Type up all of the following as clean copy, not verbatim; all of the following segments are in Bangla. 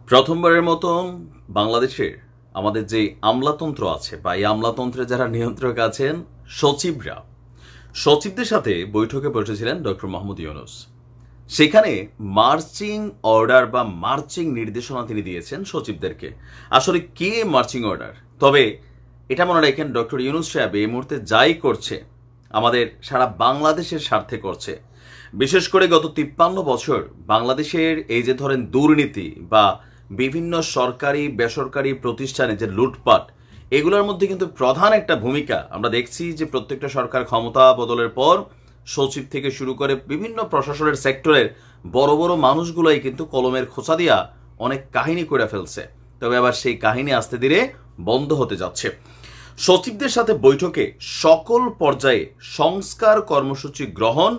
প্রথমবারের মতো বাংলাদেশের আমাদের যে আমলাতন্ত্র আছে বা এই আমলাতন্ত্রে যারা নিয়ন্ত্রক আছেন সচিবদের সাথে বৈঠকে বসেছিলেন ডক্টর মোহাম্মদ ইউনূস। সেখানে মার্চিং অর্ডার বা মার্চিং নির্দেশনা তিনি দিয়েছেন সচিবদেরকে। আসলে কে মার্চিং অর্ডার? তবে এটা মনে রাখেন, ডক্টর ইউনূস সাহেব এই মুহূর্তে যাই করছে আমাদের সারা বাংলাদেশের স্বার্থে করছে। বিশেষ করে গত 53 বছর বাংলাদেশের এই যে ধরেন দুর্নীতি বা বিভিন্ন সরকারি বেসরকারি প্রতিষ্ঠানে যে লুটপাট, এগুলোর মধ্যে কিন্তু প্রধান একটা ভূমিকা আমরা দেখছি যে প্রত্যেকটা সরকার ক্ষমতা বদলের পর সচিব থেকে শুরু করে বিভিন্ন প্রশাসনের সেক্টরের বড় বড় মানুষগুলাই কিন্তু কলমের খোঁচা দিয়া অনেক কাহিনী করে ফেলছে। তবে আবার সেই কাহিনী আস্তে ধীরে বন্ধ হতে যাচ্ছে। সচিবদের সাথে বৈঠকে সকল পর্যায়ে সংস্কার কর্মসূচি গ্রহণ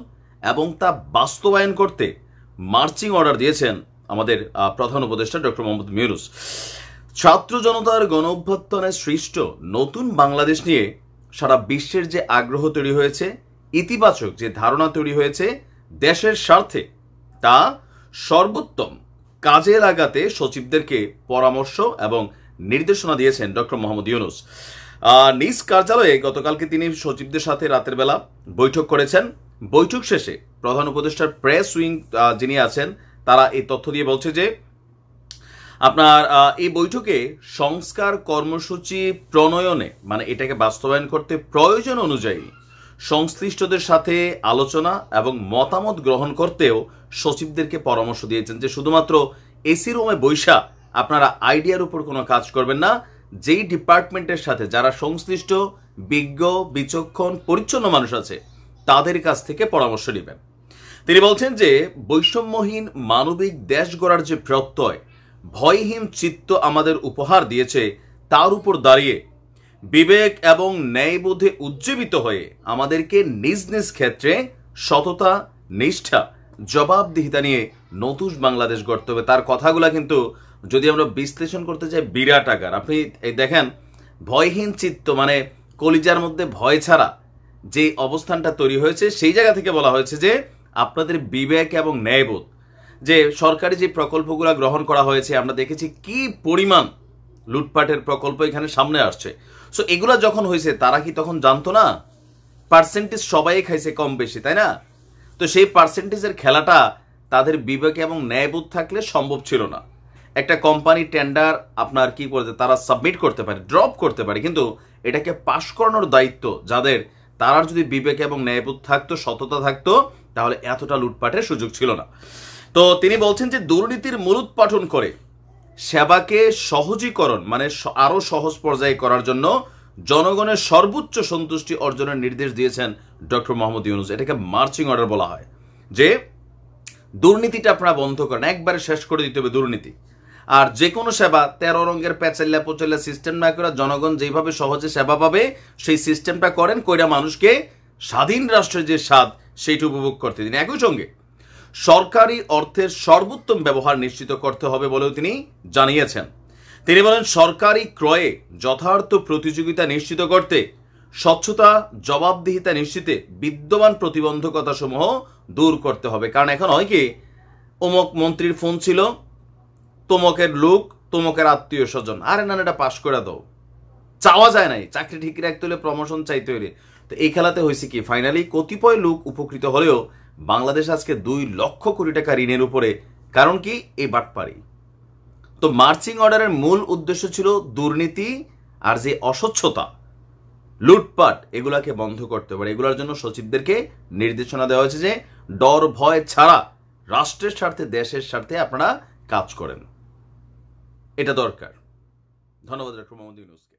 এবং তা বাস্তবায়ন করতে মার্চিং অর্ডার দিয়েছেন আমাদের প্রধান উপদেষ্টা ডক্টর মোহাম্মদ ইউনূস। ছাত্র জনতার গণ অভ্যুত্থানে সৃষ্ট নতুন বাংলাদেশ নিয়ে সারা বিশ্বের যে আগ্রহ তৈরি হয়েছে, ইতিবাচক যে ধারণা তৈরি হয়েছে দেশের স্বার্থে, তা সর্বোত্তম কাজে লাগাতে সচিবদেরকে পরামর্শ এবং নির্দেশনা দিয়েছেন ডক্টর মোহাম্মদ ইউনূস। নিজ কার্যালয়ে গতকালকে তিনি সচিবদের সাথে রাতের বেলা বৈঠক করেছেন। বৈঠক শেষে প্রধান উপদেষ্টার প্রেস উইং যিনি আছেন তারা এই তথ্য দিয়ে বলছে যে আপনার এই বৈঠকে সংস্কার কর্মসূচি প্রণয়নে মানে এটাকে বাস্তবায়ন করতে প্রয়োজন অনুযায়ী সংশ্লিষ্টদের সাথে আলোচনা এবং মতামত গ্রহণ করতেও সচিবদেরকে পরামর্শ দিয়েছেন যে শুধুমাত্র এসি রুমে বৈশা আপনারা আইডিয়ার উপর কোনো কাজ করবেন না, যেই ডিপার্টমেন্টের সাথে যারা সংশ্লিষ্ট বিজ্ঞ বিচক্ষণ পরিচ্ছন্ন মানুষ আছে তাদের কাছ থেকে পরামর্শ নেবেন। তিনি বলছেন যে বৈষম্যহীন মানবিক দেশ গড়ার যে প্রত্যয় ভয়হীন চিত্ত আমাদের উপহার দিয়েছে, তার উপর দাঁড়িয়ে বিবেক এবং ন্যায়বোধে উজ্জীবিত হয়ে আমাদেরকে নিজ নিজ ক্ষেত্রে সততা, নিষ্ঠা, জবাবদিহিতা নিয়ে নতুন বাংলাদেশ গড়তে হবে। তার কথাগুলা কিন্তু যদি আমরা বিশ্লেষণ করতে চাই বিরাট আকার। আপনি দেখেন, ভয়হীন চিত্ত মানে কলিজার মধ্যে ভয় ছাড়া যে অবস্থানটা তৈরি হয়েছে, সেই জায়গা থেকে বলা হয়েছে যে আপনাদের বিবেক এবং ন্যায়বোধ, যে সরকারি যে প্রকল্পগুলো গ্রহণ করা হয়েছে আমরা দেখেছি কি পরিমাণ লুটপাটের প্রকল্প এখানে সামনে আসছে। সো এগুলা যখন হয়েছে তারা কি তখন জানতো না? পার্সেন্টেজ সবাই খাইছে কম বেশি, তাই না? তো সেই পার্সেন্টেজের খেলাটা তাদের বিবেক এবং ন্যায়বোধ থাকলে সম্ভব ছিল না। একটা কোম্পানি টেন্ডার আপনার কি করতে তারা সাবমিট করতে পারে, ড্রপ করতে পারে, কিন্তু এটাকে পাশ করানোর দায়িত্ব যাদের, তার যদি বিবেক এবং ন্যায়বোধ থাকতো, সততা থাকতো, তাহলে এতটা লুটপাটের সুযোগ ছিল না। তো তিনি বলছেন যে দুর্নীতির মূলোৎপাটন করে সেবাকে সহজীকরণ মানে আরো সহজ পর্যায়ে করার জন্য জনগণের সর্বোচ্চ সন্তুষ্টি অর্জনের নির্দেশ দিয়েছেন ডক্টর মোহাম্মদ ইউনূস। এটাকে মার্চিং অর্ডার বলা হয়, যে দুর্নীতিটা আপনারা বন্ধ করেন, একবারে শেষ করে দিতে হবে দুর্নীতি। আর যে কোনো সেবা 13 রঙের প্যাচাল্লা পোচাল্লা সিস্টেম না করে জনগণ যেভাবে সহজে সেবা পাবে সেই সিস্টেমটা করেন, কইরা মানুষকে স্বাধীন রাষ্ট্রের যে স্বাদ সেইটা উপভোগ করতে দিন। একই সঙ্গে সরকারি অর্থের সর্বোত্তম ব্যবহার নিশ্চিত করতে হবে বলেও তিনি জানিয়েছেন। তিনি বলেন সরকারি ক্রয়ে যথার্থ প্রতিযোগিতা নিশ্চিত করতে স্বচ্ছতা, জবাবদিহিতা নিশ্চিতে বিদ্যমান প্রতিবন্ধকতা সমূহ দূর করতে হবে। কারণ এখন হয় কি, অমুক মন্ত্রীর ফোন ছিল, তমকের লোক, তমকের আত্মীয় স্বজন, আরে না এটা পাশ করে দাও, চাওয়া যায় নাই, চাকরি ঠিক রাখতে হলে প্রমোশন চাইতে হলে। তো এই খেলাতে হয়েছে কি, ফাইনালি কতিপয় লোক উপকৃত হলেও বাংলাদেশ আজকে 2 লক্ষ কোটি টাকা ঋণের উপরে। কারণ কি, এই বাটপারি। তো মার্চিং অর্ডারের মূল উদ্দেশ্য ছিল দুর্নীতি আর যে অস্বচ্ছতা, লুটপাট, এগুলাকে বন্ধ করতে পারে। এগুলোর জন্য সচিবদেরকে নির্দেশনা দেওয়া হয়েছে যে ডর ভয় ছাড়া রাষ্ট্রের স্বার্থে, দেশের স্বার্থে আপনারা কাজ করেন, এটা দরকার। ধন্যবাদ ডক্টর মোহাম্মদ ইউনূসকে।